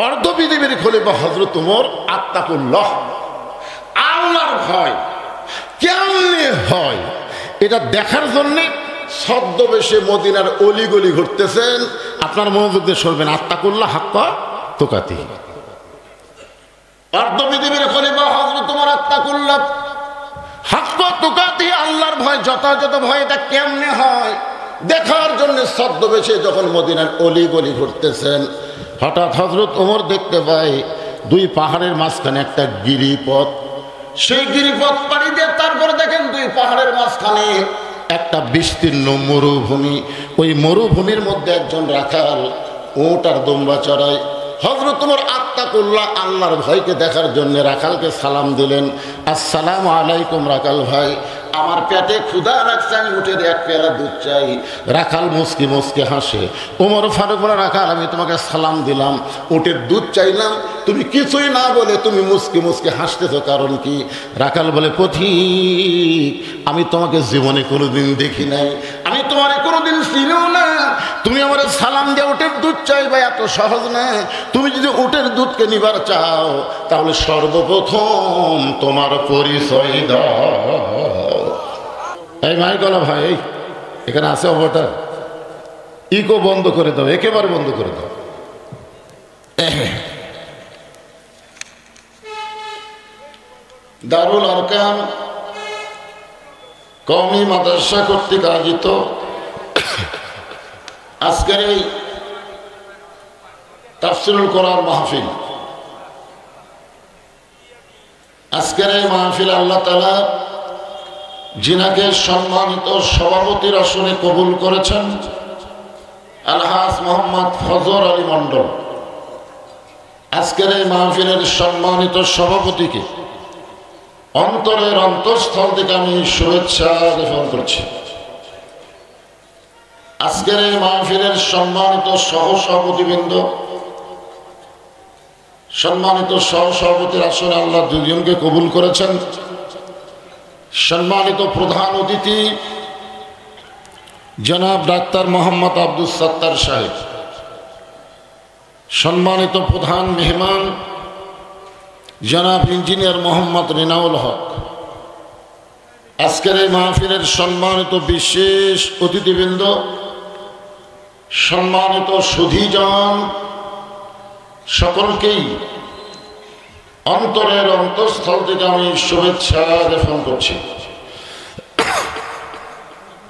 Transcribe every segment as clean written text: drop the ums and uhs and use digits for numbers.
অর্ধ পৃথিবীর খলিফা হযরত ওমর আত্তাকুল্লাহ, আল্লাহর ভয় কেমনে হয় এটা দেখার জন্যে ছদ্মবেশে মদিনার অলিগলি ঘুরতেছেন। আপনার মনোযোগ দিয়ে শুনবেন, আত্তাকুল্লাহ হাক্কা তুকাতিহি। অর্ধ পৃথিবীর খলিফা হযরত ওমর আত্তাকুল্লাহ হাক্কা তুকাতিহি, আল্লাহর ভয় যথাযথ ভয় এটা কেমনে হয় দেখার জন্য ছদ্মবেশে যখন মদিনার অলিগলি ঘুরতেছেন, হঠাৎ হযরত ওমর দেখতে পায় দুই পাহাড়ের মাঝখানে একটা গিরিপথ। সেই গিরিপথ পাড়ি দিয়ে তারপরে দেখেন দুই পাহাড়ের মাঝখানে একটা বিস্তীর্ণ মরুভূমি। ওই মরুভূমির মধ্যে একজন রাখাল উট আর দুম্বা চড়ায়। হযরত ওমর আত্তাকুল্লাহ আল্লাহর ভয়কে দেখার জন্য রাখালকে সালাম দিলেন, আসসালামু আলাইকুম রাখাল ভাই, আমার পেটে ক্ষুধা লাগছে, আমি উঠের এক পেয়ালা দুধ চাই। রাখাল মুসকি মুসকি হাসে। ওমর ফারুক বলে, রাখাল আমি তোমাকে সালাম দিলাম, উঠের দুধ চাইলাম, তুমি কিছুই না বলে তুমি মুসকি মুসকি হাসতেছো, কারণ কি? রাখাল বলে, পথিক আমি তোমাকে জীবনে কোনোদিন দেখি নাই, আমি তোমার কোনোদিন চিনিও না, তুমি আমার সালাম দিয়ে উঠের দুধ চাইবা এত সহজ না। তুমি যদি উটের দুধকে নিবার চাও তাহলে সর্বপ্রথম তোমার পরিচয় দাও। এই মাইকলা ভাই, এখানে আছে অবতার, ইকো বন্ধ করে দাও, একেবারে বন্ধ করে দাও। দারুল আরকাম কওমি মাদ্রাসা কর্তৃক আয়োজিত আজকের এই তাফসীরুল কোরআন মাহফিল, আজকের এই মাহফিল আল্লাহ তাআলা যিনাকে সম্মানিত সভাপতির আসনে কবুল করেছেন, আলহাজ মোহাম্মদ ফজর আলী মন্ডল, আজকের এই মাহফিলের সম্মানিত সভাপতিকে অন্তরের অন্তঃস্থল থেকে আমি শুভেচ্ছা জ্ঞাপন করছি। আজকের এই মাহফিলের সম্মানিত সহসভাপতিবৃন্দ, সম্মানিত সহসভাপতির আসনে আল্লাহ দুজনকে কবুল করেছেন। সম্মানিত প্রধান অতিথি জনাব ডাক্তার মোহাম্মদ আব্দুল সত্তার সাহেব, সম্মানিত প্রধান মেহমান জনাব ইঞ্জিনিয়ার মোহাম্মদ রিনাউল হক, আজকের এই মাহফিলের সম্মানিত বিশেষ অতিথিবৃন্দ, সম্মানিত সুধীজন, সকলকেই অন্তরের অন্তঃস্থল থেকে আমি শুভেচ্ছা জ্ঞাপন করছি।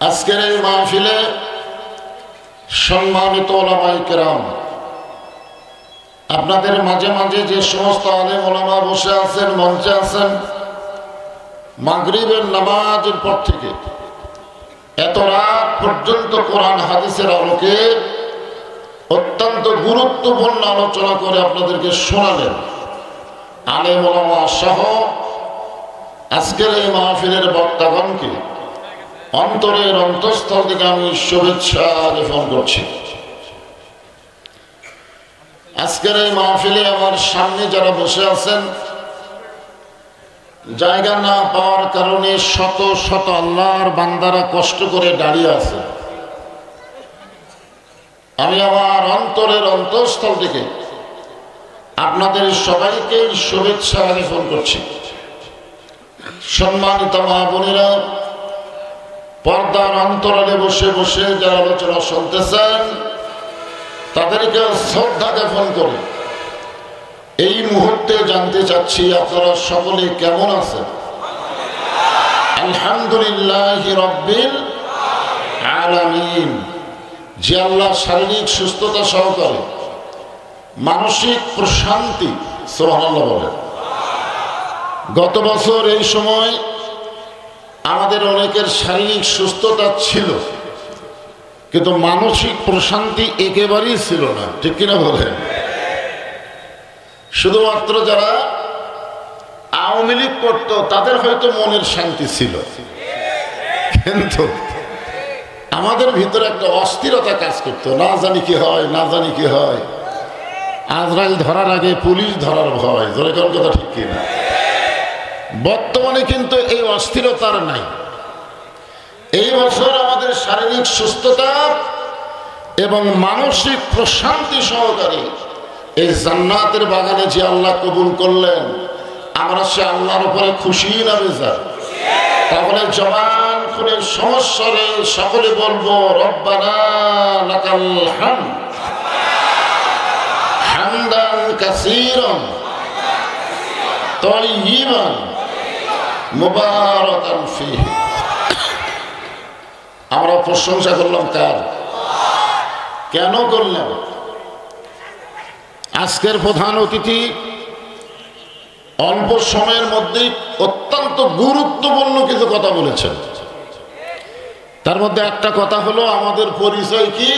আজকের এই মাহফিলে সম্মানিত ওলামায়ে কেরাম, আপনাদের মাঝে মাঝে যে সমস্ত আলেম ওলামা বসে আছেন, মঞ্চে আছেন, মাগরিবের নামাজের পর থেকে এত রাত পর্যন্ত কোরআন হাদিসের আলোকে অত্যন্ত গুরুত্বপূর্ণ আলোচনা করে আপনাদেরকে শোনালেন আলেম ওলামা সহ আজকের এই মাহফিলের বক্তাগণকে অন্তরের অন্তঃস্থল থেকে আমি শুভেচ্ছা জ্ঞাপন করছি। আজকের এই মাহফিলে আমার সামনে যারা বসে আছেন, জায়গা না পাওয়ার কারণে শত শত আল্লাহর বান্দারা কষ্ট করে দাঁড়িয়ে আছে, আমি আমার অন্তরের অন্তঃস্থল থেকে আপনাদের সবাইকে শুভেচ্ছা জ্ঞাপন করছি। সম্মানিত মা বোনেরা, পর্দার অন্তরালে বসে বসে যারা আলোচনা শুনতেছেন তাদেরকে শ্রদ্ধা জ্ঞাপন করে এই মুহূর্তে জানতে চাচ্ছি আপনারা সকলে কেমন আছেন? আলহামদুলিল্লাহ রাব্বিল আলামিন। যে আল্লাহ শারীরিক সুস্থতা সহকারে মানসিক প্রশান্তি, সুবহানাল্লাহ বলেন। গত বছর এই সময় আমাদের অনেকের শারীরিক সুস্থতা ছিল কিন্তু মানসিক প্রশান্তি একেবারেই ছিল না, ঠিক কিনা বলেন? শুধুমাত্র যারা আওয়ামী লীগ করতো তাদের হয়তো মনের শান্তি ছিল, কিন্তু আমাদের ভিতরে একটা অস্থিরতা কাজ করতো, না জানি কি হয়, না জানি কি হয়। আজরাইল ধরার আগে পুলিশ ধরার ভয়, জোরে কোন কথা ঠিক কিনা? বর্তমানে কিন্তু এই অস্থিরতার নাই। এই বছর আমাদের শারীরিক সুস্থতা এবং মানসিক প্রশান্তি সহকারে এই জান্নাতের বাগানে যে আল্লাহ কবুল করলেন, আমরা সে আল্লাহর উপরে খুশি না বেজার? তাহলে জবান খুলে সমস্বরে সকলে বলবো রব্বানা লাকাল হামদ হামদান কাসীরান তাইয়িবান মুবারাকান ফীহি। আমরা প্রশংসা করলাম কার? কেন করলাম? আজকের প্রধান অতিথি অল্প সময়ের মধ্যেই অত্যন্ত গুরুত্বপূর্ণ কিছু কথা বলেছেন। তার মধ্যে একটা কথা হলো আমাদের পরিচয় কি।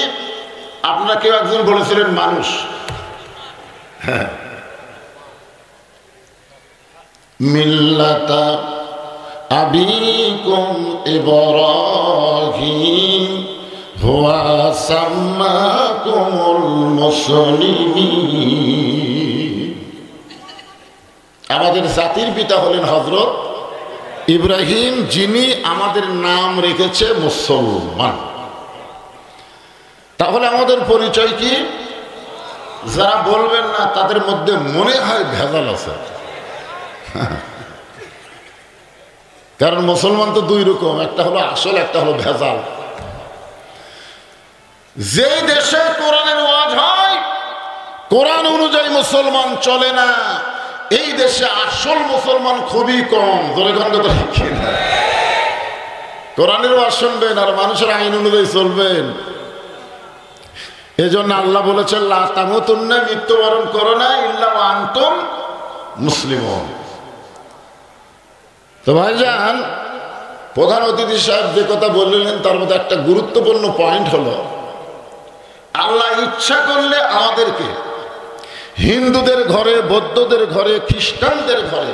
আপনারা কেউ একজন বলেছিলেন মানুষ, হ্যাঁ, মিল্লাতা আবিকুম ইব্রাহিম হুয়া সাম্মাকুমুল মুসলিমিন। আমাদের জাতির পিতা হলেন হযরত ইব্রাহিম, যিনি আমাদের নাম রেখেছে মুসলমান। তাহলে আমাদের পরিচয় কি? যারা বলবেন না তাদের মধ্যে মনে হয় ভেজাল আছে। কারণ মুসলমান তো দুই রকম, একটা হলো আসল, একটা হলো ভেজাল। যে দেশে কোরআনের ওয়াজ হয়, কোরআন অনুযায়ী মুসলমান চলে না, এই দেশে আসল মুসলমান খুবই কম। ধরে গন্ধ কোরআনের ওয়াজ শুনবেন আর মানুষের আইন অনুযায়ী চলবেন। এজন্য আল্লাহ বলেছেন লা তামুতুন্না, মৃত্যুবরণ করো না ইল্লা ওয়া আনতুম মুসলিমুন। তো ভাইজান, প্রধান অতিথি সাহেব যে কথা বললেন তার মধ্যে একটা গুরুত্বপূর্ণ পয়েন্ট হলো, আল্লাহ ইচ্ছা করলে আমাদেরকে হিন্দুদের ঘরে, বৌদ্ধদের ঘরে, খ্রিস্টানদের ঘরে,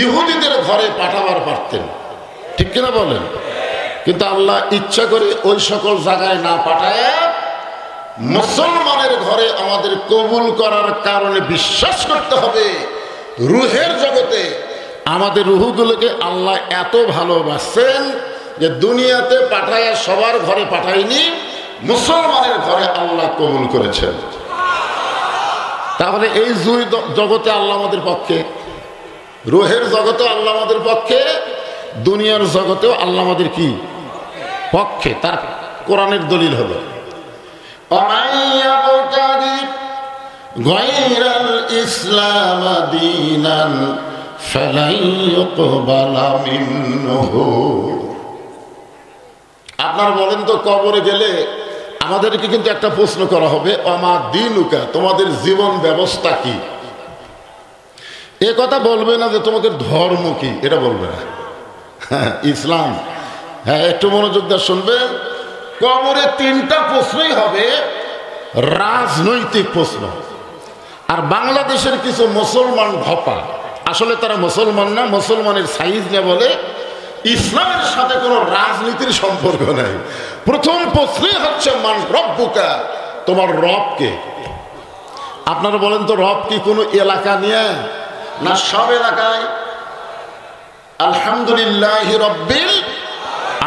ইহুদিদের ঘরে পাঠাবার পারতেন, ঠিক কিনা বলেন? কিন্তু আল্লাহ ইচ্ছা করে ওই সকল জায়গায় না পাঠায় মুসলমানের ঘরে আমাদের কবুল করার কারণে বিশ্বাস করতে হবে রুহের জগতে আমাদের রুহগুলোকে আল্লাহ এত ভালোবাসেন যে দুনিয়াতে পাঠায় সবার ঘরে পাঠায়নি, মুসলমানের ঘরে আল্লাহ কবুল করেছেন। তাহলে এই দুই জগতে আল্লাহ আমাদের পক্ষে, রুহের জগতেও আল্লাহ আমাদের পক্ষে, দুনিয়ার জগতেও আল্লাহ আমাদের কি পক্ষে। তার কোরআনের দলিল হলো গায়রাল ইসলাম দীনান ফালাই ইউকবালা মিনহু। আপনারা বলেন তো, কবরে গেলে আমাদেরকে কিন্তু একটা প্রশ্ন করা হবে, আমা দীনুকা, তোমাদের জীবন ব্যবস্থা কি? এ কথা বলবে না যে তোমাদের ধর্ম কি, এটা বলবে না। ইসলাম, হ্যাঁ, একটু মনোযোগ দিয়ে শুনবেন। কবরে তিনটা প্রশ্নই হবে রাজনৈতিক প্রশ্ন। আর বাংলাদেশের কিছু মুসলমান ভপা, আসলে তারা মুসলমান না, মুসলমানের সাইজ না বলে ইসলামের সাথে কোনো রাজনীতির সম্পর্ক নাই। প্রথম প্রশ্নই হচ্ছে মান রব্বুকা, তোমার রব কে? আপনারা বলেন তো, রব কি কোনো এলাকা নিয়ে না সব এলাকায়? আলহামদুলিল্লাহ রব্বিল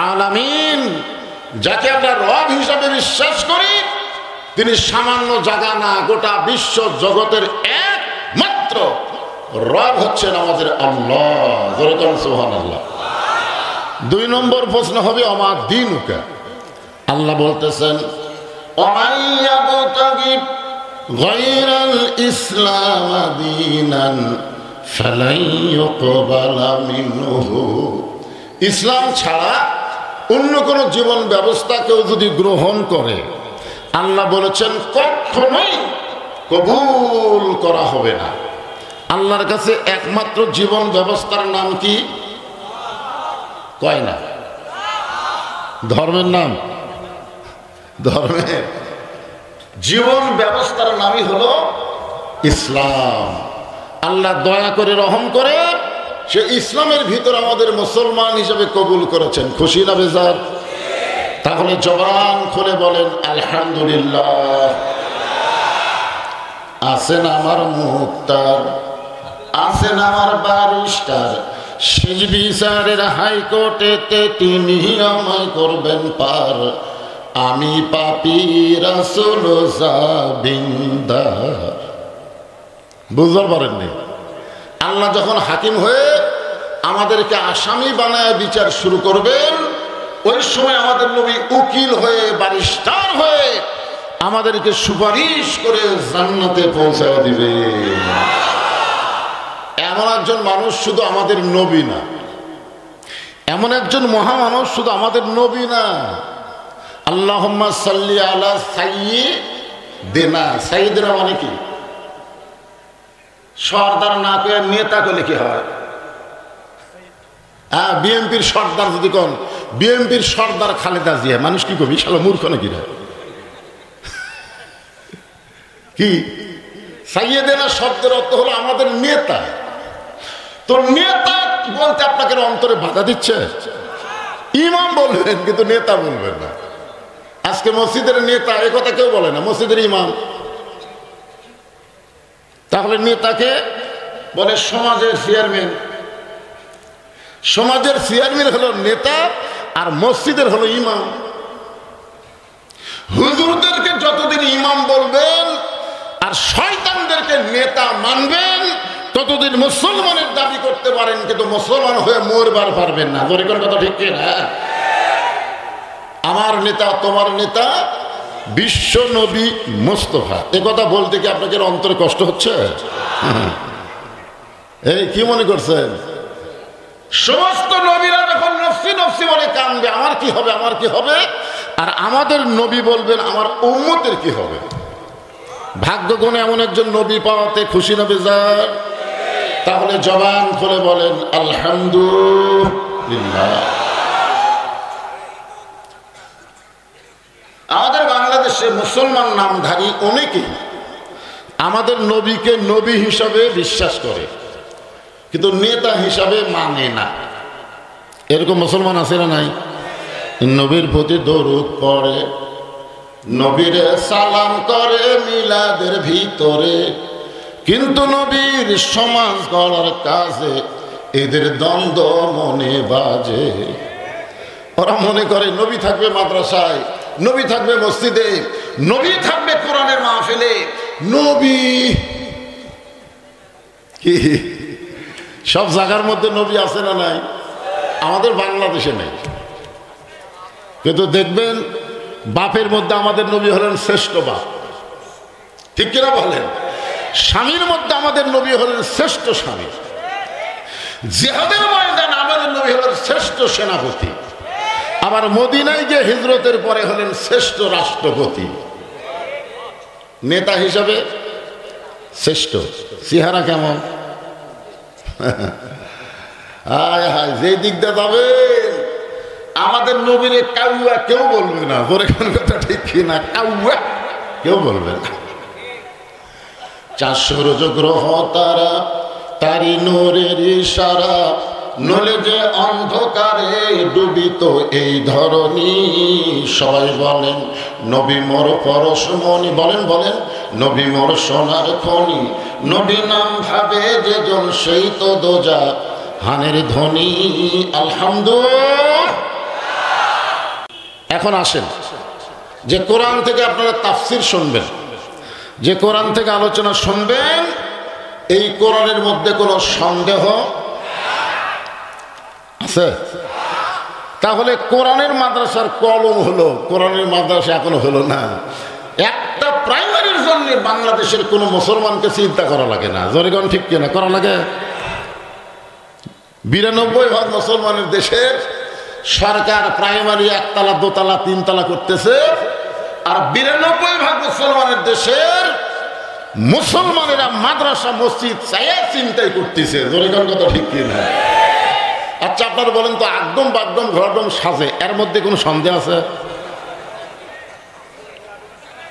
আলামিন, যাকে আমরা রব হিসাবে বিশ্বাস করি, তিনি সামান্য জায়গা না, গোটা বিশ্ব জগতের একমাত্র রব হচ্ছেন আমাদের আল্লাহ। সুবহানাল্লাহ। দুই নম্বর প্রশ্ন হবে আমা দীনুকা। আল্লাহ বলতেছেন ওমাইয়াবতাগি গায়রাল ইসলাম দীনান ফালাই ইউকবালা মিনহু। ইসলাম ছাড়া অন্য কোন জীবন ব্যবস্থা কেউ যদি গ্রহণ করে, আল্লাহ বলেছেন কখনোই কবুল করা হবে না। আল্লাহর কাছে একমাত্র জীবন ব্যবস্থার নাম কি? কয় না? ধর্মের নাম? ধর্মের জীবন ব্যবস্থার নামই হলো ইসলাম। আল্লাহ দয়া করে, রহম করে সে ইসলামের ভিতর আমাদের মুসলমান হিসেবে কবুল করেছেন। খুশি না বেজার? তাহলে জবান খুলে বলেন আলহামদুলিল্লাহ। আছেন আমার মুক্তার, আছেন আমার ব্যারিস্টার, শেষ বিচারের হাইকোর্টেতে তিনি আমায় করবেন পার। আমি পাপী রাসূল জাবিন্দা বুঝতে পারেননি? আল্লাহ যখন হাকিম হয়ে আমাদেরকে আসামি বানায় বিচার শুরু করবেন, ওই সময় আমাদের নবী উকিল হয়ে, ব্যারিস্টার হয়ে আমাদেরকে সুপারিশ করে জান্নাতে পৌঁছায় দিবে। এমন একজন মানুষ শুধু আমাদের নবী না, এমন একজন মহামানব শুধু আমাদের নবী না। আল্লাহুম্মা সাল্লি আলা সাইয়্যিদিনা। সাইয়্যিদিনা মানে কি? সর্দার না কয়ে নেতা করলে কি হয়? হ্যাঁ, বিএনপির সর্দার যদি কোন, বিএনপির সর্দার খালেদা জিয়া, মানুষ কি কবি? শালা মূর্খ নাকি রে? কি সাইয়্যিদিনা শব্দের অর্থ হলো আমাদের নেতা। তো নেতা বলতে আপনাকে অন্তরে বাধা দিচ্ছে? ইমাম বলবেন কিন্তু নেতা বলবেন না। আজকে মসজিদের নেতা এ কথা কেউ বলে না, মসজিদের ইমাম। তাহলে নেতাকে বলে সমাজের চেয়ারম্যান। সমাজের চেয়ারম্যান হলো নেতা, আর মসজিদের হলো ইমাম। হুজুরদেরকে যতদিন ইমাম বলবেন আর শয়তানদেরকে নেতা মানবেন, ততদিন মুসলমানের দাবি করতে পারেন, কিন্তু মুসলমান হয়ে মরবার পারবেন না। জোরে কোন কথা ঠিক কিনা? আমার নেতা, তোমার নেতা বিশ্ব নবী মুস্তাফা। এ কথা বলতে কি আপনাকে অন্তরে কষ্ট হচ্ছে? এই কি মনে করছেন? সমস্ত নবীরা যখন নফসি নফসি বলে কাঁদবে, আমার কি হবে, আমার কি হবে, আর আমাদের নবী বলবেন আমার উম্মতের কি হবে। ভাগ্যগুণে এমন একজন নবী পাওয়াতে খুশি নবী যার, তাহলে জবান খুলে বলেন আলহামদুলিল্লাহ। আমাদের বাংলাদেশে মুসলমান নামধারী অনেকেই আমাদের নবীকে নবী হিসাবে বিশ্বাস করে, কিন্তু নেতা হিসাবে মানে না। এরকম মুসলমান আছে না নাই? নবীর প্রতি দরুদ পড়ে, নবীরে সালাম করে মিলাদের ভিতরে, কিন্তু নবীর সমাজ গড়ার কাজে এদের দ্বন্দ্ব মনে বাজে। ওরা মনে করে নবী থাকবে মাদ্রাসায়, নবী থাকবে মসজিদে, নবী থাকবে কোরআনের মাহফিলে। নবী কি সব জায়গার মধ্যে নবী আছে না নাই? আমাদের বাংলাদেশে নেই, কিন্তু দেখবেন বাপের মধ্যে আমাদের নবী হলেন শ্রেষ্ঠ বাপ, ঠিক কিনা বলেন? স্বামীর মধ্যে আমাদের নবী হলেন শ্রেষ্ঠ স্বামী, জিহাদের ময়দানে আমাদের নবী হলেন শ্রেষ্ঠ সেনাপতি, আবার মদিনায় গিয়ে হিজরতের পরে হলেন শ্রেষ্ঠ রাষ্ট্রপতি। নেতা হিসাবে শ্রেষ্ঠ। চেহারা কেমন? হায় হায়, যে দিক দিয়ে যাবেন আমাদের নবীরে কাউয়া কেউ বলবে না। তোর কোন কথা ঠিক কিনা? কাউয়া কেউ বলবে না। 400 গ্রহ তারা, তারি নূরের ইশারা, নলে যে অন্ধকারে ডুবিত এই ধরনী। সবাই বলেন নবী মোর পরশমণি। বলেন বলেন নবী মোর সোনার খনি। নবী নাম ভাবে যে জন সেই তো দোজা হানের ধ্বনি। আলহামদুলিল্লাহ। এখন আসেন যে কোরআন থেকে আপনারা তাফসির শুনবেন, যে কোরআন থেকে আলোচনা শুনবেন, এই কোরআনের মধ্যে কোনো সন্দেহ আছে? তাহলে কোরআনের মাদ্রাসার কলম হলো, কোরআনের মাদ্রাসা এখনো হলো না। একটা প্রাইমারির জন্য বাংলাদেশের কোনো মুসলমানকে চিন্তা করা লাগে না। জরিগণ ঠিক কিনা? করা লাগে। 92% মুসলমানের দেশের সরকার প্রাইমারি 1 তলা 2 তলা 3 তলা করতেছে, আর 92% মুসলমানের দেশের মুসলমানেরা মাদ্রাসা মসজিদ চাইয়া চিন্তাই করতেছে। জরিগণ কথা ঠিক কিনা? আচ্ছা আপনারা বলেন তো, একদম বাগদম ঘরদম সাজে, এর মধ্যে কোনো সন্দেহ আছে?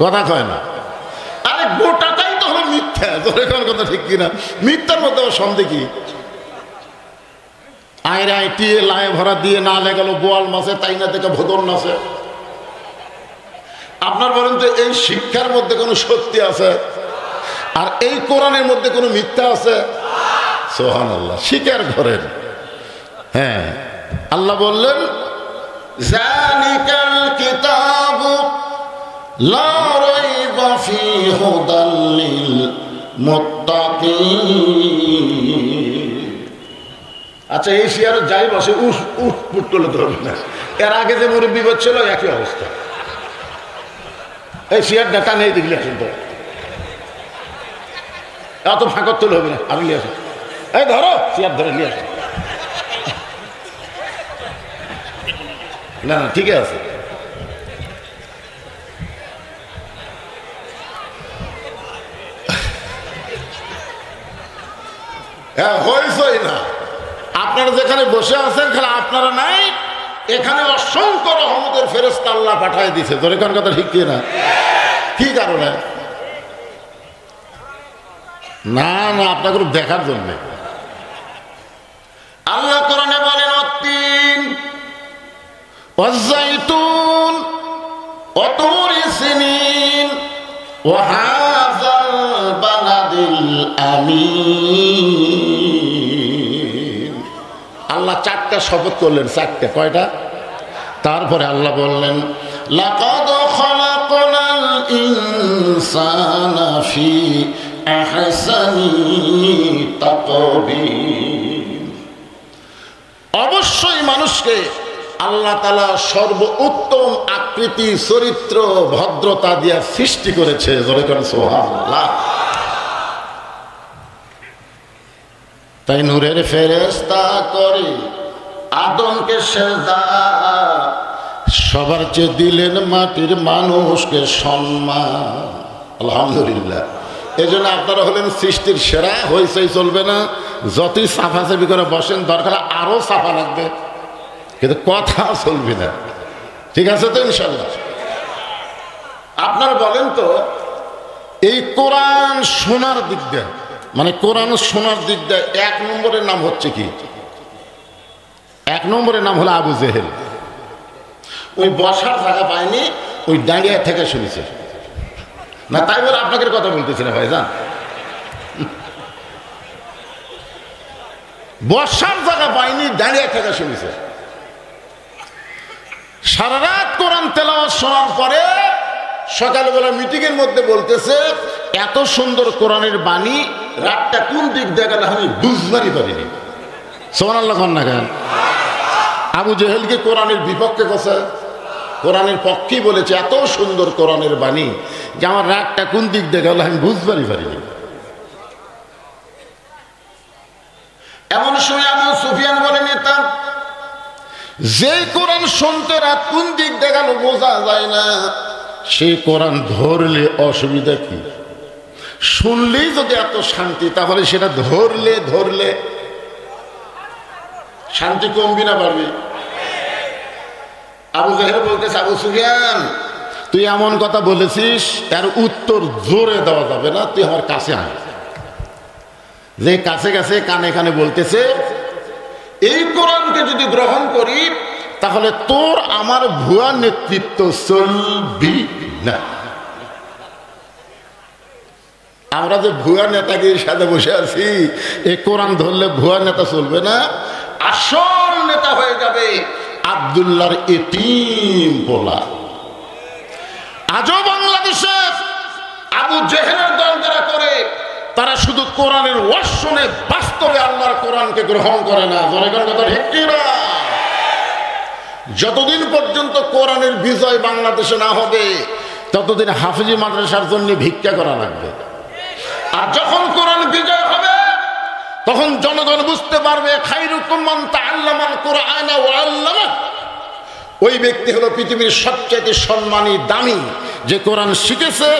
কথা কয় না। আরে গোটাটাই তো হলো মিথ্যা। জরিগণ কথা ঠিক কিনা? মিথ্যার মধ্যে সন্দেহ কি? আইরে আইটিয়ে লায়ে ভরা দিয়ে না লেগেল বোয়াল মাছে, তাই না দেখে ভোদর নাচে। আপনার বলেন তো, এই শিক্ষার মধ্যে কোনো সত্যি আছে? আর এই কোরআনের মধ্যে কোনো মিথ্যা আছে? সুবহানাল্লাহ। স্বীকার করেন। হ্যাঁ, আল্লাহ বললেন যালিকাল কিতাবু লা রাইবা ফীহি হুদাল লিল মুত্তাকিন। আচ্ছা, এই চেয়ারে যাই বসে উঠ পুট করলে ধরবে না। এর আগে যে মুরব্বী ছিল একই অবস্থা। এই চেয়ার ডাটা নেই দেখলে আসেন তো, এত ফাঁকর তুলে হবে না। আমি নিয়ে আসেন, এই ধরো চেয়ার ধরে নিয়ে আসেন। না না ঠিক আছে। হ্যাঁ হয়েছই না, আপনারা যেখানে বসে আছেন খালি আপনারা নাই, এখানে অসংখ্য রহমতের ফেরেশতা আল্লাহ পাঠায় দিছে। ধরে কোন কথা ঠিক না? কি কারণে? না না আপনাকে দেখার জন্য। আল্লাহ কোরআনে বলেন ওয়াত্তিন ওয়াজ-যাইতুন ওয়া তুরি সিনিন ওয়া হাযাল বালাদিল আমিন। আল্লাহ চারটা শপথ করলেন। চারটা, কয়টা? তারপরে আল্লাহ বললেন লাকাদ খালাকনাল ইনসানা ফি আহসানি তাকবীর। অবশ্যই মানুষকে আল্লাহ তাআলা সর্বোত্তম আকৃতি, চরিত্র, ভদ্রতা দিয়ে সৃষ্টি করেছে। জোরে করে সুবহানাল্লাহ। তাই নূরের ফেরেশতা করে আদমকে সেজদা, সবার চেয়ে দিলেন মাটির মানুষকে সম্মান। আলহামদুলিল্লাহ। এই জন্য আপনারা হলেন সৃষ্টির সেরা। হইচই চলবে না, যতই সাফাসাফি করে বসেন, দরকার আরো সাফা লাগবে, কিন্তু কথা চলবে না। ঠিক আছে তো ইনশাল্লাহ? আপনারা বলেন তো, এই কোরআন শোনার দিক দিয়ে, মানে কোরআন শোনার দিক দিয়ে 1 নম্বরের নাম হচ্ছে কি? 1 নম্বরের নাম হলো আবু জেহেল। ওই বসার জায়গা পায়নি, ওই দাঁড়িয়ে থেকে শুনেছে না। তাই বলে আপনাকে কথা বলতেছি না ভাই, জান। বসার জায়গা পায়নি, দাঁড়িয়ে থেকে শুনেছে। সারা রাত কোরআন তেলাওয়াত শোনার পরে সকালবেলা মিটিং এর মধ্যে বলতেছে, এত সুন্দর কোরআনের বাণী, রাতটা কোন দিক দিয়ে গেল আমি বুঝবারই পারিনি। সুবহানাল্লাহ না কেন? আবু জেহেলকে কোরআনের বিপক্ষে কথা, কোরআনের পক্ষেই বলেছে, এত সুন্দর কোরআনের বাণী যে আমার রাতটা কোন দিক দিয়ে গেল আমি বুঝবারই পারিনি। এমন সময় আবু সুফিয়ান বলে নিতাম, যে কোরআন শুনতে রাত কোন দিক দিয়ে গেল বোঝা যায় না, সেই কোরআন ধরলে অসুবিধা কি? শুনলেই যদি এত শান্তি, তাহলে সেটা ধরলে শান্তি কমবি না বাড়বে? আবু জেহেল বলতেছে, আবু সুফিয়ান তুই এমন কথা বলেছিস, এর উত্তর জোরে দেওয়া যাবে না, তুই আমার কাছে আয়। যে কাছে কাছে কানে কানে বলতেছে, এই কোরআনকে যদি গ্রহণ করি তাহলে তোর আমার ভুয়া নেতৃত্ব চলবি না। আমরা যে ভুয়া নেতাগির সাথে বসে আছি, এই কোরআন ধরলে ভুয়া নেতা চলবে না, আসল নেতা হয়ে যাবে আব্দুল্লাহর এতিম পোলা। আজও বাংলাদেশে আবু জেহেলের দল যারা করে, তারা শুধু কোরআনের ওয়াজ শুনে, বাস্তবে আল্লাহর কোরআনকে গ্রহণ করে না। জনগণ কথা ঠিক কিনা? যতদিন পর্যন্ত কোরআনের বিজয় বাংলাদেশে না হবে, ততদিন হাফিজি মাদ্রাসার জন্য ভিক্ষা করা লাগবে। আর যখন কোরআন বিজয় হবে, তখন জনগণ বুঝতে পারবে খায়রুকুম মান তাআল্লামাল কুরআনা ওয়া আল্লামা। ওই ব্যক্তি হলো পৃথিবীর সবচেয়ে সম্মানী, দামি, যে কোরআন শিখেছে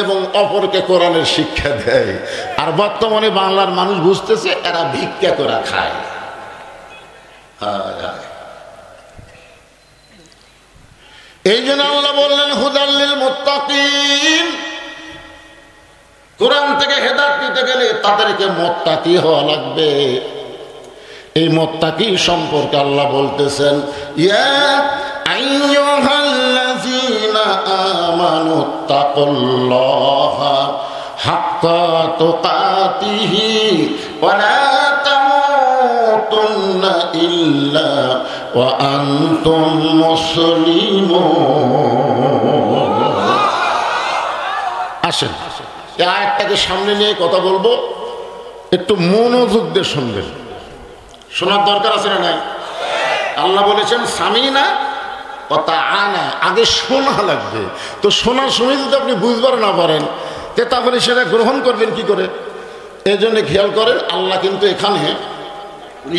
এবং অপরকে কোরআনের শিক্ষা দেয়। আর বর্তমানে বাংলার মানুষ বুঝতেছে এরা ভিক্ষা করে খায়। এই জন্য আল্লাহ বললেন হুদাল লিল মুত্তাকিন। কোরআন থেকে হেদায়েত নিতে গেলে তাদেরকে মুত্তাকি হওয়া লাগবে। এই মুত্তাকি সম্পর্কে আল্লাহ বলতেছেন, ইয়া আইয়ুহাল্লাযীনা আমানুত্তাকুল্লাহা হাক্কা তুকাতিহি ওয়া লা তামুতুন্না ইল্লা ওয়া আনতুম মুসলিমুন। আসেন এই আয়াতটাকে সামনে নিয়ে কথা বলবো, একটু মনোযোগ দিয়ে শুনবেন। শোনার দরকার আছে না নাই? আল্লাহ বলেছেন সামিনা কথা আনা, আগে শোনা লাগবে। তো শোনার সময় যদি আপনি বুঝবার না পারেন তাহলে সেটা গ্রহণ করবেন কি করে? এই জন্য খেয়াল করেন, আল্লাহ কিন্তু এখানে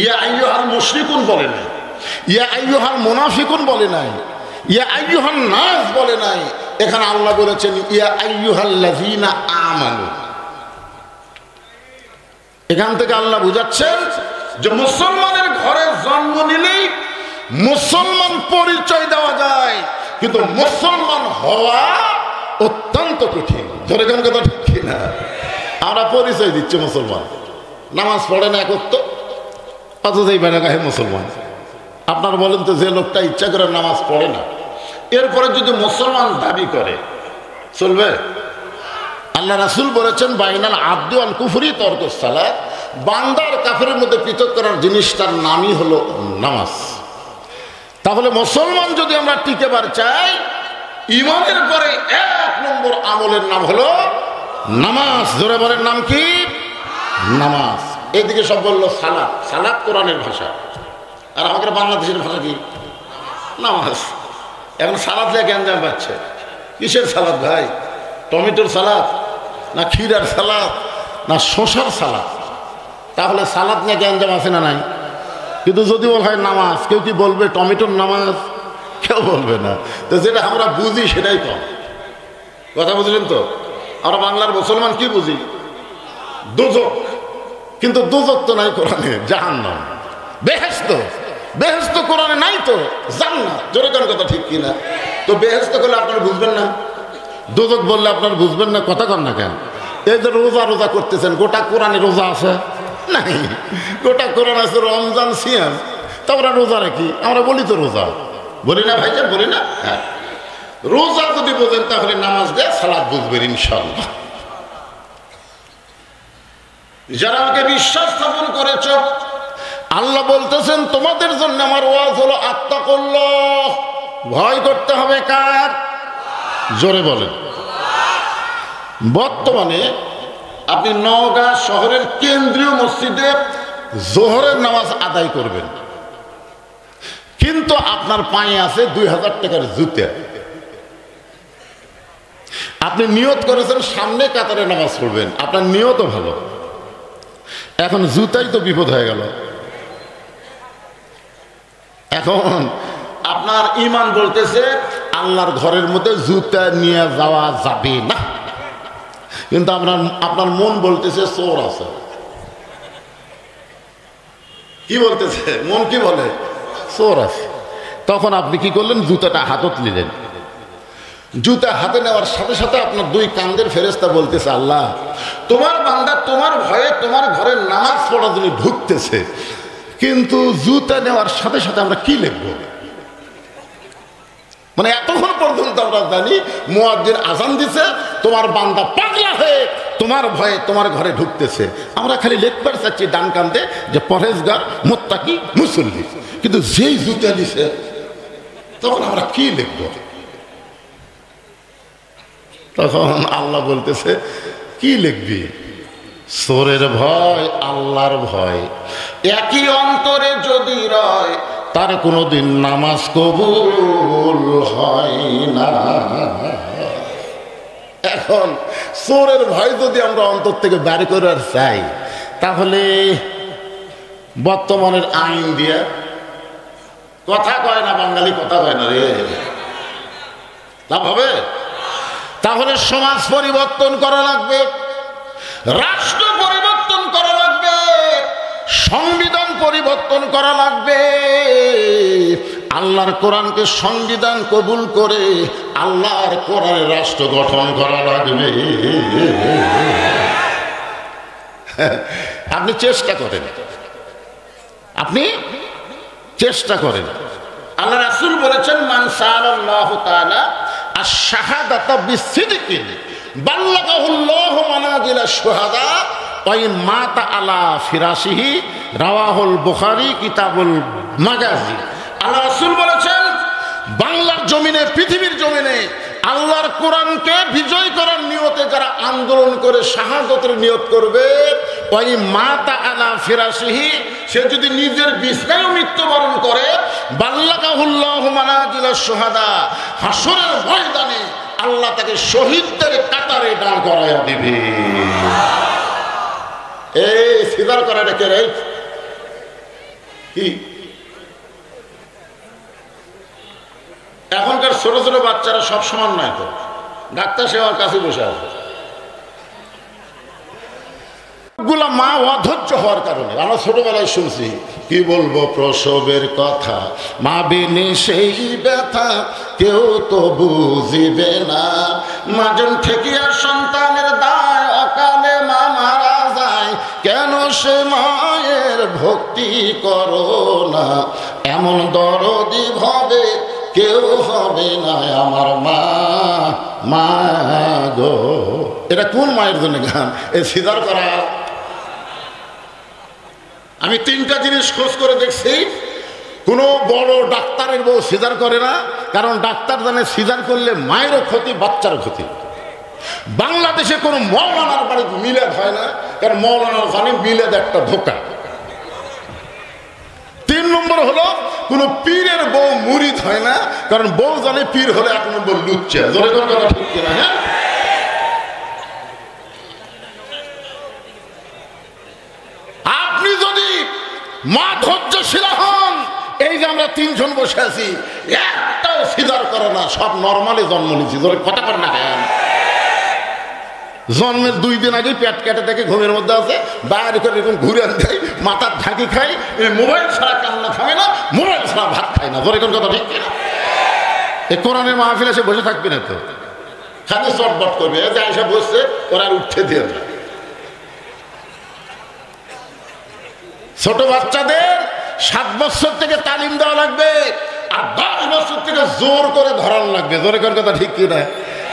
ইয়া আইয়ুহাল মুশরিকুন বলে নাই, ইয়া আইয়ুহাল মুনাফিকুন বলে নাই, ইয়া আইয়ুহান নাস বলে নাই। এখানে আল্লাহ বলেছেন ইয়া আইয়ুহাল্লাযীনা আমানু। এখান থেকে আল্লাহ বুঝাচ্ছেন যে মুসলমানের ঘরে জন্ম নিলেই মুসলমান পরিচয় দেওয়া যায়, কিন্তু মুসলমান হওয়া অত্যন্ত কঠিন। ধরে কেন কথা ঠিক কিনা? আমরা পরিচয় দিচ্ছি মুসলমান, নামাজ পড়ে না একত্র, অথচ এই বেড়াগাহে মুসলমান। আপনার বলেন তো, যে লোকটা ইচ্ছা করে নামাজ পড়ে না, এরপরে যদি মুসলমান দাবি করে চলবে? আল্লাহ রাসূল বলেছেন বাইনাল আবদি ওয়াল কুফরি তরকুস সালাত, বান্দার কাফেরের মধ্যে পৃথক করার জিনিসটার নামই হলো নামাজ। তাহলে মুসলমান যদি আমরা টিকেবার চাই, ঈমানের পরে 1 নম্বর আমলের নাম হলো নামাজ। জোরে বলেন নাম কি? নামাজ। এইদিকে সব বললো সালাত, সালাত কোরআনের ভাষা, আর আমাদের বাংলাদেশের ভাষা কি? নামাজ। এখন সালাদ নিয়ে গ্যাঞ্জাম পাচ্ছে। কিসের সালাদ ভাই? টমেটোর সালাদ না ক্ষীরার সালাদ না শসার সালাদ? তাহলে সালাদ নিয়ে গ্যাঞ্জাম আছে না নাই? কিন্তু যদি বলা হয় নামাজ, কেউ কি বলবে টমেটোর নামাজ? কেউ বলবে না। তো যেটা আমরা বুঝি সেটাই কম। কথা বুঝলেন তো? আমরা বাংলার মুসলমান কি বুঝি? দুজক। কিন্তু দুজক তো নাই কোরআনে, জাহান্নাম। বেহেশত, বেহেশত কোরআনে নাই তো, জান্নাত। জোরে কোন কথা ঠিক কিনা? তো বেহেশত করলে আপনারা বুঝবেন না, দুজক বললে আপনারা বুঝবেন না। কথা কন না কেন? এই যে রোজা রোজা করতেছেন, গোটা কোরআনে রোজা আছে নাই? গোটা কোরআন আছে রমজান সিয়াম, তো আমরা রোজা রাখি। আমরা বলি তো রোজা, বলি না ভাইজান? বলি না? হ্যাঁ। রোজা যদি বোঝেন তাহলে নামাজ দিয়ে সালাত বুঝবেন ইনশাআল্লাহ। যারা আমাকে বিশ্বাস স্থাপন করেছ, আল্লাহ বলতেছেন তোমাদের জন্য আমার ওয়াজ হলো আত্তাকুল্লাহ, ভয় করতে হবে কার? জোরে বলেন। বর্তমানে আপনি নওগাঁ শহরের কেন্দ্রীয় মসজিদে জোহরের নামাজ আদায় করবেন, কিন্তু আপনার পায়ে আছে 2000 টাকার জুতা। আপনি নিয়ত করেছেন সামনে কাতারে নামাজ পড়বেন, আপনার নিয়তও ভালো, এখন জুতাই তো বিপদ হয়ে গেল। এখন আপনার ঈমান বলতেছে আল্লাহর ঘরের মধ্যে জুতা নিয়ে যাওয়া যাবে না, কিন্তু আপনার মন বলতেছে চোর আছে। কি বলতেছে? মন কি বলে? চোর আছে। তখন আপনি কি করলেন? জুতাটা হাতত নিলেন। জুতা হাতে নেওয়ার সাথে সাথে আপনার 2 কাঁধের ফেরেশতা বলতেছে আল্লাহ তোমার বান্দা তোমার ভয়ে তোমার ঘরে নামাজ পড়ার জন্য ঢুকতেছে, কিন্তু জুতা নেওয়ার সাথে সাথে আমরা কি লিখব? মানে এতক্ষণ পর্যন্ত আমরা জানি মুয়াজ্জিন আযান দিছে, তোমার বান্দা পাগলা হয়ে তোমার ভয়ে তোমার ঘরে ঢুকতেছে। আমরা খালি লিখবার চাচ্ছি ডান কান্দে যে পরহেজগার, মুত্তাকি, মুসল্লি, কিন্তু যেই জুতা দিছে তখন আমরা কি লিখব? তখন আল্লাহ বলতেছে কি লিখবি? চোরের ভয়, আল্লাহর ভয় একই অন্তরে যদি রয়, তার কোনোদিন নামাজ কবুল হয় না। এখন চোরের ভয় যদি আমরা অন্তর থেকে বের করার চাই, তাহলে বর্তমানের আইন দিয়ে, কথা কয় না বাঙালি, কথা কয় না রে, লাভ হবে? তাহলে সমাজ পরিবর্তন করা লাগবে, রাষ্ট্র পরিবর্তন করা লাগবে, সংবিধান পরিবর্তন করা লাগবে। আল্লাহর কোরআনকে সংবিধান কবুল করে আল্লাহর কোরআনের রাষ্ট্র গঠন করা লাগবে। আপনি চেষ্টা করেন, আপনি চেষ্টা করেন। আল্লাহ রাসূল বলেছেন মান সাআলাল্লাহু তাআলা আশ-শাহাদাতা বিসিদকিন বাল্লাগাহুল্লাহু মানাজিলা শুহাদা ওয়া ইন মাতা আলা ফিরাশিহি রাওয়াহুল বুখারী কিতাবুল মাগাজি। আল্লাহ রাসূল বলেছেন বাংলার জমিনে, পৃথিবীর জমিনে আল্লাহর কোরআনকে বিজয় করার নিয়তে যারা আন্দোলন করে শাহাদাতের নিয়ত করবে, ওই মাতা আলা ফিরাশিহি, সে যদি নিজের বিছানায় মৃত্যুবরণ করে, বাল্লাকাহুল্লাহু মানাজিলাশ শুহাদা, হাসরের ময়দানে আল্লাহ তাকে শহীদদের কাতারে দাঁড় করাইয়া দিবে। এই সিজার করাটা কে রে? কি এখনকার ছোট ছোট বাচ্চারা সব সমান নয় তো, ডাক্তার সেবার কাছে বসে আছে। গুলা মা অধৈর্য হওয়ার কারণে আমরা ছোটবেলায় শুনছি, কি বলবো প্রসবের কথা, মা বিনে সেই ব্যথা কেউ তো বুঝিবে না, মাজন ঠেকিয়া সন্তানের দায়, অকালে মা মারা যায়, কেন সে মায়ের ভক্তি করো না, এমন দরদি ভাবে কেউ হবে না আমার মা, মা গো। এটা কোন মায়ের জন্য গান? এই সিজার করা। আমি 3টা জিনিস খোঁজ করে দেখছি, কোনো বড় ডাক্তারের বউ সিজার করে না, কারণ ডাক্তার জানে সিজার করলে মায়েরও ক্ষতি, বাচ্চারও ক্ষতি। বাংলাদেশে কোনো মৌলানার বাড়িতে মিলাদ হয় না, কারণ মৌলানার জানে মিলাদ একটা ধোঁকা। 3 নম্বর হলো কোনো পীরের বউ মুরিদ হয় না, কারণ বউ জানে পীর হলে 1 নম্বর লুচ্চা। জোরে করে কথা ঠিক কিনা? হ্যাঁ, আপনি যদি মা ধৈর্যশীল হন, এই যে আমরা 3 জন বসে আছি, একটাও সিজার করে না, সব নর্মালি জন্ম নিয়েছি। জোরে কথা কর না কেন? জন্মের 2 দিন আগে পেট কেটে দেখে ঘুমের মধ্যে আছে, বাইরে করে এরকম ঘুরে দেয়, মাথার ঢাকি খাই, মোবাইল ছাড়া কান্না থামে না, মোবাইল ছাড়া ভাত খায় না। ধরে কোন কথা ঠিক কিনা? এই কোরআনের মাহফিল এসে বসে থাকবি না তো, খালি চটবট করবে, যে এসে বসছে ওরা আর উঠতে দিয়ে না। ছোট বাচ্চাদের 7 বছর থেকে তালিম দেওয়া লাগবে, আর 10 বছর থেকে জোর করে ধরানো লাগবে। জোরে কোন কথা ঠিক কিনা?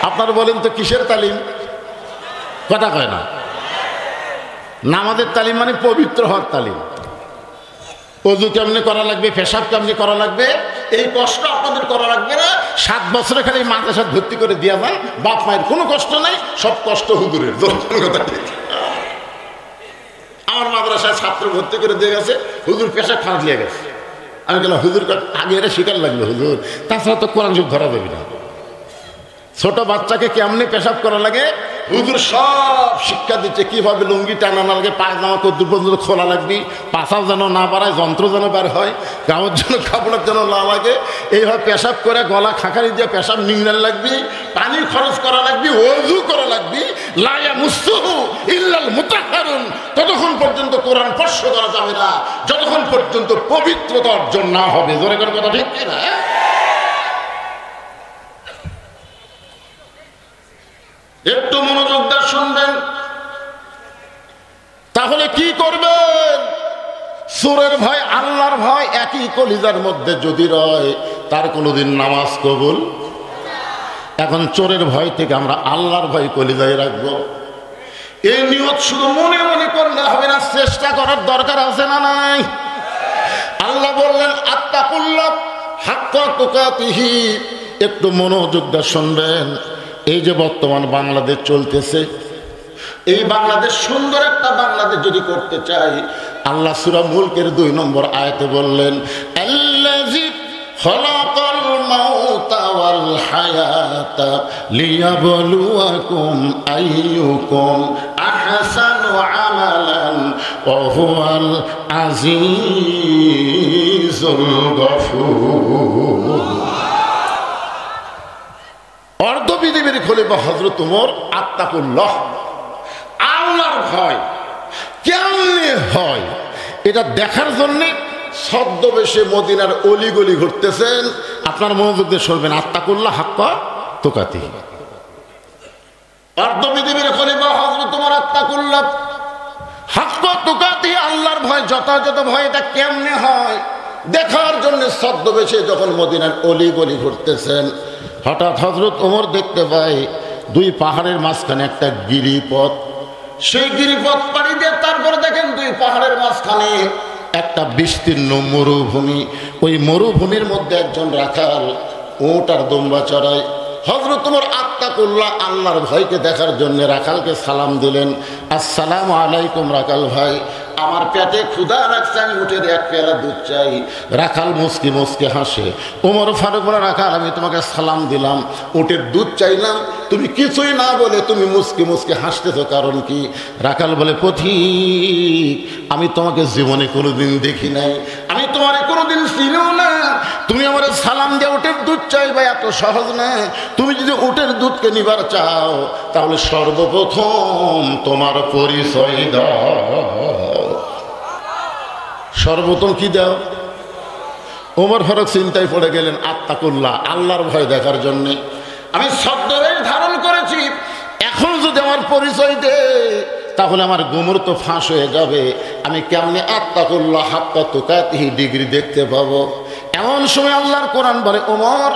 আপনারা বলেন তো কিসের তালিম? কথা কয় না। নামাজের তালিম মানে পবিত্র হওয়ার তালিম। ওযু কেমনে করা লাগবে, পেশাব কেমনে করা লাগবে, এই কষ্ট আপনাদের করা লাগবে না। 7 বছরে খালি মাদ্রাসা ভর্তি করে দিয়া যায়, বাপ মায়ের কোনো কষ্ট নাই, সব কষ্ট হুজুরের। আমার মাদ্রাসায় ছাত্র ভর্তি করে দিয়ে গেছে, হুজুর পেশাব খারাপ লিয়ে গেছে। আমি গেলাম, হুজুর আগে এটা শিকার লাগলো হুজুর, তাছাড়া তো কোরআন শরীফ ধরা যাবে না। ছোট বাচ্চাকে কেমনে পেশাব করা লাগে হুজুর সব শিক্ষা দিচ্ছে, কিভাবে লুঙ্গি টানানো লাগে, পায়জামা কদ্দুর পর্যন্ত খোলা লাগবে, পাশাও যেন না বাড়ায়, যন্ত্র যেন বার হয়, গাওয়ার জন্য কাপড়ের যেন না লাগে, এইভাবে পেশাব করে গলা খাঁকারি দিয়ে পেশাব নিংড়ান লাগবে, পানি খরচ করা লাগবে, ওযু করা লাগবে, লা ইয়ামুসসুহু ইল্লাল মুতাহহারুন, ততক্ষণ পর্যন্ত কোরআন স্পর্শ করা যাবে না যতক্ষণ পর্যন্ত পবিত্রতা অর্জন না হবে। জোরে করে কথা ঠিক কিনা? একটু মনোযোগ দিয়ে শুনবেন, তাহলে কি করবেন? চোরের ভয় আল্লাহর ভয় একই কলিজার মধ্যে যদি রয়, তার কোনোদিন নামাজ কবুল। এখন চোরের ভয় থেকে আমরা আল্লাহর ভয় কলিজায় রাখবো। এই নিয়ত শুধু মনে মনে করলে হবে না, চেষ্টা করার দরকার আছে না নাই? আল্লাহ বললেন আত্তাকুল্লাহ হাক্কা তুকাতিহি। একটু মনোযোগ দিয়ে শুনবেন। এই যে বর্তমান বাংলাদেশ চলতেছে, এই বাংলাদেশ সুন্দর একটা বাংলাদেশ যদি করতে চাই, আল্লাহ সূরা মুলকের 2 নম্বর আয়াতে বললেন আল্লাযী খালাকাল মাউতা ওয়াল হায়াতা লিয়াবলুয়াকুম আইয়ুকুম আহসানু আমালান ওয়া হুয়াল আজিজুল গফুর। অর্ধপৃথিবীর খলিফা হযরত ওমর আত্তাকুল্লাহ, আল্লাহর ভয় কেমনে হয় এটা দেখার জন্যে ছদ্মবেশে মদিনার অলিগলি ঘুরতেছেন। আপনার মনোযোগ দিয়ে শুনবেন, আত্তাকুল্লাহ হাক্কা তুকাতিহি। অর্ধপৃথিবীর খলিফা হযরত ওমর আত্তাকুল্লাহ হাক্কা তুকাতিহি, আল্লাহর ভয় যথাযথ ভয় এটা কেমনে হয় দেখার জন্য ছদ্মবেশে যখন মদিনার অলিগলি ঘুরতেছেন, হঠাৎ হযরত ওমর দেখতে পায় 2 পাহাড়ের মাঝখানে একটা গিরিপথ। সেই গিরিপথ পাড়ি দিয়ে তারপরে দেখেন 2 পাহাড়ের মাঝখানে একটা বিস্তীর্ণ মরুভূমি। ওই মরুভূমির মধ্যে একজন রাখাল উট আর দুম্বা চড়ায়। হযরত ওমর আত্তাকুল্লাহ আল্লাহর ভয়কে দেখার জন্য রাখালকে সালাম দিলেন, আসসালামু আলাইকুম রাখাল ভাই, আমার পেটে ক্ষুধা লাগছে, আমি উঠে এক পেয়ালা দুধ চাই। রাখাল মুসকি মুসকি হাসে। ওমর ফারুক বলে, রাখাল আমি তোমাকে সালাম দিলাম, উটের দুধ চাইলাম, তুমি কিছুই না বলে তুমি মুসকি মুসকি হাসতেছো, কারণ কি? রাখাল বলে, পথিক আমি তোমাকে জীবনে কোনোদিন দেখি নাই, আমি তোমার কোনোদিন চিনিও না, তুমি আমার সালাম দিয়ে উটের দুধ চাইবা এত সহজ না। তুমি যদি উটের দুধকে নিবার চাও তাহলে সর্বপ্রথম তোমার পরিচয় দাও। সর্বপ্রথম কি দাও? ওমর ফারুক চিন্তায় পড়ে গেলেন, আত্তাকুল্লাহ আল্লাহর ভয় দেখার জন্যে আমি ছদ্মবেশ ধারণ করেছি, এখন যদি আমার পরিচয় দে তাহলে আমার গোমর তো ফাঁস হয়ে যাবে, আমি কেমনে আত্তাকুল্লাহ হাক্কা তুকাতিহি ডিগ্রি দেখতে পাবো? এমন সময় আল্লাহর কোরআন বলে, ওমর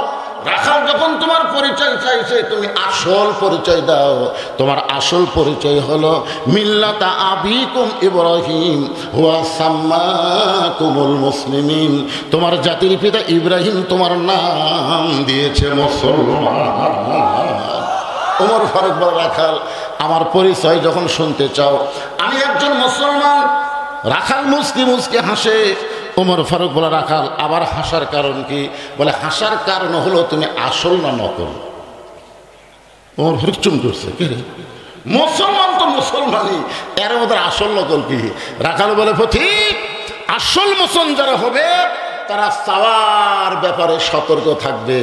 রাখাল যখন তোমার পরিচয় চাইছে তুমি আসল পরিচয় দাও। তোমার আসল পরিচয় হলো মিল্লাতা আবিকুম ইব্রাহিম হুয়া সাম্মাকুমুল মুসলিমিন, তোমার জাতির পিতা ইব্রাহিম তোমার নাম দিয়েছে মুসলমান। ওমর ফারুক বলে, রাখাল আমার পরিচয় যখন শুনতে চাও আমি একজন মুসলমান। রাখাল মুসকি মুসকি হাসে। ওমর ফারুক বলে, রাখাল আবার হাসার কারণ কি? বলে, হাসার কারণ হলো তুমি আসল না নকল। ওমর ফারুক চুম করছে, কে রে? মুসলমান তো মুসলমানই, এর মধ্যে আসল নকল কি? রাখাল বলে, পথিক আসল মুসলমান যারা হবে তারা চাওয়ার ব্যাপারে সতর্ক থাকবে।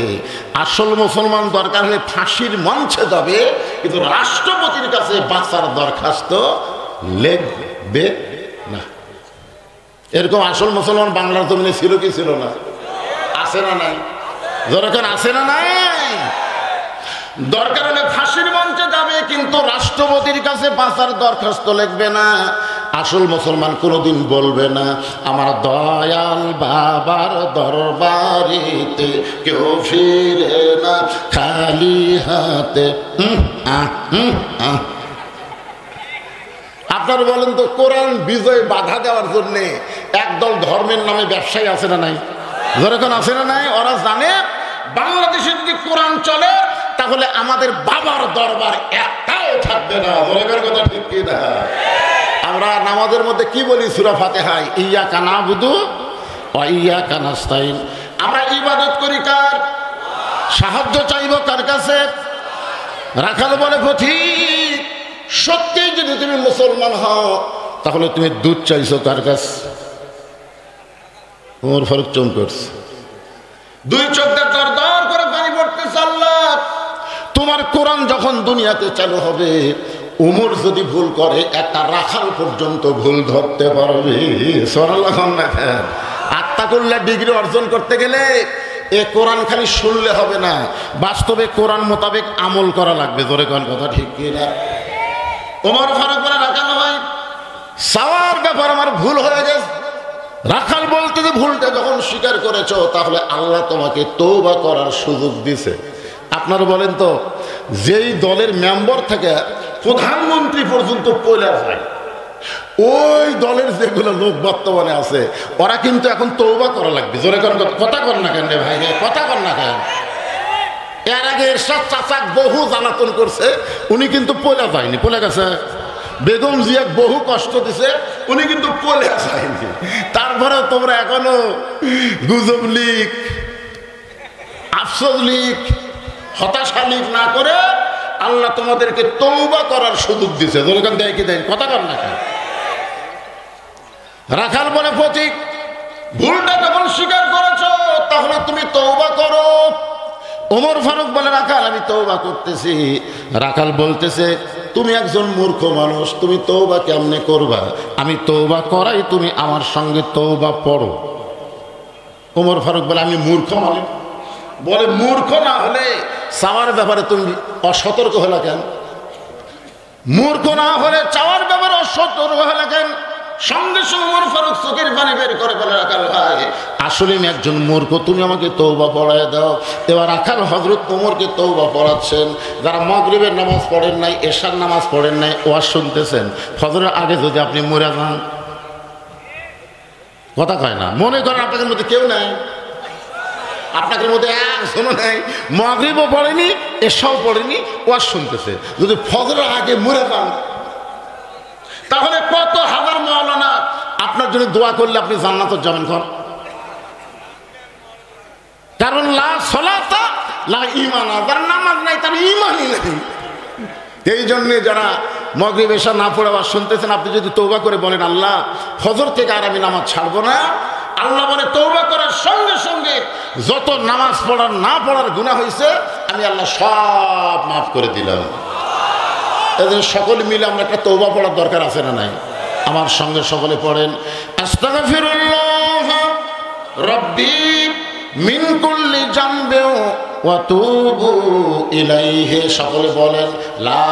আসল মুসলমান দরকার হলে ফাঁসির মঞ্চে যাবে, কিন্তু রাষ্ট্রপতির কাছে বাঁচার দরখাস্ত লিখবে না। এরকম আসল মুসলমান বাংলার জমিনে ছিল কি ছিল না? আছে না নাই? যখন আছে না নাই? দরকার হলে ফাঁসির মঞ্চে যাবে, কিন্তু রাষ্ট্রপতির কাছে বাঁচার দরখাস্ত লিখবে না। আসল মুসলমান কোনোদিন বলবে না আমার দয়াল বাবার দরবারেতে কেউ ফিরে না খালি হাতে। আপনারা বলেন তো, কোরআন বিজয় বাধা দেওয়ার জন্য একদল ধর্মের নামে ব্যবসায়ী আছে না নাই? যখন আছে না নাই? ওরা জানে বাংলাদেশে যদি কোরআন চলে তাহলে আমাদের বাবার দরবার একটাও থাকবে না। ওদের কথা ঠিক কি না? আমরা নামাজের মধ্যে কি বলি সূরা ফাতিহায়, ইয়াকা নাবুদু ওয়া ইয়াকা নাস্তাইন। আমরা ইবাদত করি কার? সাহায্য চাইব কার কাছে? রাখাল বলে, পথিক সত্যি যদি তুমি মুসলমান হও তাহলে তুমি দুধ চাইছো কার কাছে? ওমর ফারুক চুপ করছে, দুই চোখ দিয়ে দরদর করে পানি পড়তেছে। আল্লাহ তোমার কোরআন যখন দুনিয়াতে চালু হবে, উমর যদি ভুল করে একটা রাখাল পর্যন্ত ভুল ধরতে পারবে। আত্তাকুল্লাহ ডিগ্রি অর্জন করতে গেলে এ কোরআন খালি শুনলে হবে না, বাস্তবে কোরআন মোতাবেক আমল করা লাগবে। জোরে কোন কথা ঠিক কি না? ওমর ফারুক বলে, রাখাল ভাই সাওয়ার ব্যাপার আমার ভুল হয়ে গেছে। রাখাল বলতে যে ভুলটা যখন স্বীকার করেছো তাহলে আল্লাহ তোমাকে তওবা করার সুযোগ দিছে। আপনারা বলেন তো, যেই দলের মেম্বার থেকে প্রধানমন্ত্রী পর্যন্ত পয়লা যায়, ওই দলের যেগুলো লোক বর্তমানে আছে ওরা কিন্তু এখন তওবা করা লাগবে। জোরে কথা কর না কেন রে ভাই, কথা কর না কেন? এর আগে এরশাদ চাচা বহু জ্বালাতন করছে, উনি কিন্তু পয়লা যায়নি, পলে গেছে। বেগম জিয়া বহু কষ্ট দিছে, উনি কিন্তু পলে যায়নি। তারপরে তোমরা এখনো গুজব লীগ, আফসোস লীগ, হতাশা লীগ না করে আল্লাহ তোমাদেরকে তওবা করার সুযোগ দিছে। দোকান দেয় কি দেয়? কথা কর না কেন? রাখাল বলে, পথিক ভুলটা যখন স্বীকার করেছ তাহলে তুমি তওবা করো। ওমর ফারুক বলে, রাখাল আমি তওবা করতেছি। রাখাল বলতেছে, তুমি একজন মূর্খ মানুষ, তুমি তওবা কেমনে করবা? আমি তওবা করাই, তুমি আমার সঙ্গে তওবা পড়ো। ওমর ফারুক বলে, আমি মূর্খ মানে? বলে, মূর্খ না হলে চাওয়ার ব্যাপারে তুমি অসতর্ক হলে কেন? মূর্খ না হলে চাওয়ার ব্যাপারে অসতর্ক হলে কেন? সঙ্গে সঙ্গে ওমর ফারুক চোখের পানি বের করে বলে, রাখাল ভাই আসলে আমি একজন মূর্খ, তুমি আমাকে তওবা পড়ায় দাও। এবার রাখাল হযরত ওমরকে তওবা পড়াচ্ছেন। যারা মাগরিবের নামাজ পড়েন নাই, এশার নামাজ পড়েন নাই, ওয়াজ শুনতেছেন, ফজরের আগে যদি আপনি মরে যান, কথা কয় না, মনে করেন আপনাদের মধ্যে কেউ নাই, আপনাদের মধ্যে একজনও নেই মাগরিবও পড়েনি, এশাও পড়েনি, ওয়াজ শুনতেছে। যদি ফজরের আগে মরে যান তাহলে কত হাজার মাওলানা আপনার জন্য দোয়া করলে আপনি জান্নাতে যাবেন। কারণ লা সলাতা লা ঈমান, যার নামাজ নাই তার ঈমানই নেই। এই জন্যে যারা মাগরিব এশা না পড়ে ওয়াজ শুনতেছেন, আপনি যদি তওবা করে বলেন আল্লাহ ফজর থেকে আর আমি নামাজ ছাড়বো না, আল্লাহ বলে তওবা করার সঙ্গে সঙ্গে যত নামাজ পড়ার না পড়ার গুনাহ হয়েছে আমি আল্লাহ সব মাফ করে দিলাম। এদের সকলে মিলে আমরা একটা তওবা পড়ার দরকার আছে না নাই? আমার সঙ্গে সকলে পড়েন আস্তাগফিরুল্লাহ রাব্বি মিন কুল্লি জামবি ওয়া তুবু ইলাইহি। সকলে বলেন লা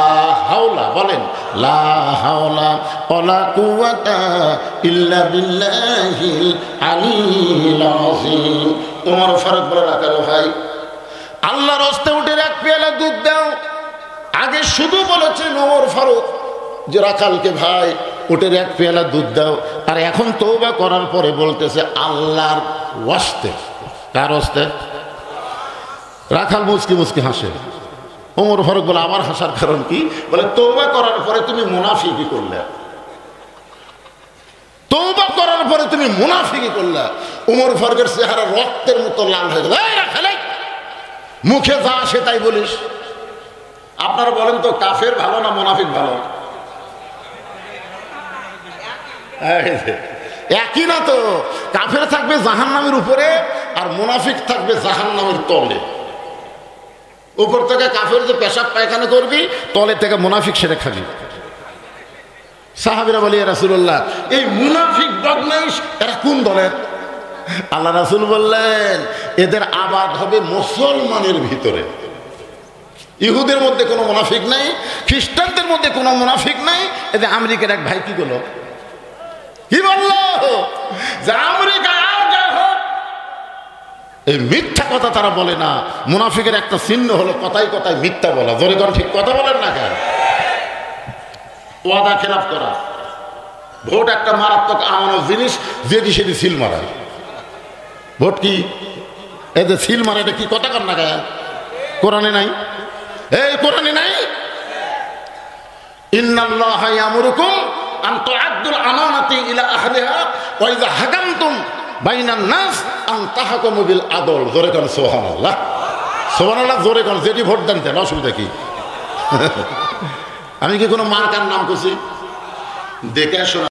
হাওলা, বলেন লা হাওলা ওয়ালা কুওয়াতা ইল্লা বিল্লাহিল আলিয়্যিল আযীম। ওমর ফারুক বলে রাখাল ভাই আল্লাহর রাস্তায় উঠে এক পেয়ালা দুধ দাও। আগে শুধু বলেছেন ওমর ফারুক যে রাখালকে ভাই উটের এক পেয়ালা দুধ দাও, আর এখন তওবা করার পরে বলতেছে আল্লাহর ওয়াস্তে। কার ওয়াস্তে? রাখাল মুচকি মুচকি হাসে। ওমর ফারুক বলে আমার হাসার কারণ কি? বলে তওবা করার পরে তুমি মুনাফিকি করলে, তওবা করার পরে তুমি মুনাফিকি করলে। ওমর ফারুকের চেহারা রক্তের মতো লাল হয়ে গেল। মুখে যা আসে তাই বলিস। আপনারা বলেন তো কাফের ভালো না মুনাফিক ভালো? একই না তো। কাফের থাকবে জাহান্নামের উপরে আর মুনাফিক থাকবে জাহান্নামের তলে। উপর থেকে কাফের যে পেশাব পায়খানা করবি, তলে থেকে মুনাফিক সেরে খাবি। সাহাবীরা বলি রাসূলুল্লাহ এই মুনাফিক বদমাইশ এরা কোন দলের? আল্লাহ রাসূল বললেন এদের আবাদ হবে মুসলমানের ভিতরে। ইহুদের মধ্যে কোনো মুনাফিক নাই, খ্রিস্টানদের মধ্যে কোনো মুনাফিক নাই। এদের আমেরিকার এক ভাই কি করলো, কি বললো যে আমেরিকা আর যা হোক, এই মিথ্যা কথা তারা বলে না। মুনাফিকের একটা চিহ্ন হলো কথায় কথায় মিথ্যা বলা। জোরে করে ঠিক কথা বলেন না কেন? ওয়াদা খেলাফ করা। ভোট একটা মারাত্মক আমানত জিনিস, যেটি সেটি সিল মারা। ভোট কি এদের সিল মারা, এটা কি কথা কর না কেন? কোরআনে নাই? এই কোরআনে নাই? ইন্নাল্লাহা ইয়ামুরুকুম আন তুআদ্দুল আমানাতি ইলা আহলিহা ওয়া ইযা হাকামতুম বাইনান নাস আন তাহকুমু বিল আদল। জোরে কোন সুবহানাল্লাহ। সুবহানাল্লাহ জোরে কোন। যেটি ভোট দেন তেন অসুবিধা কি? আমি কি কোনো মার্কার নাম করছি? দেখে শোনা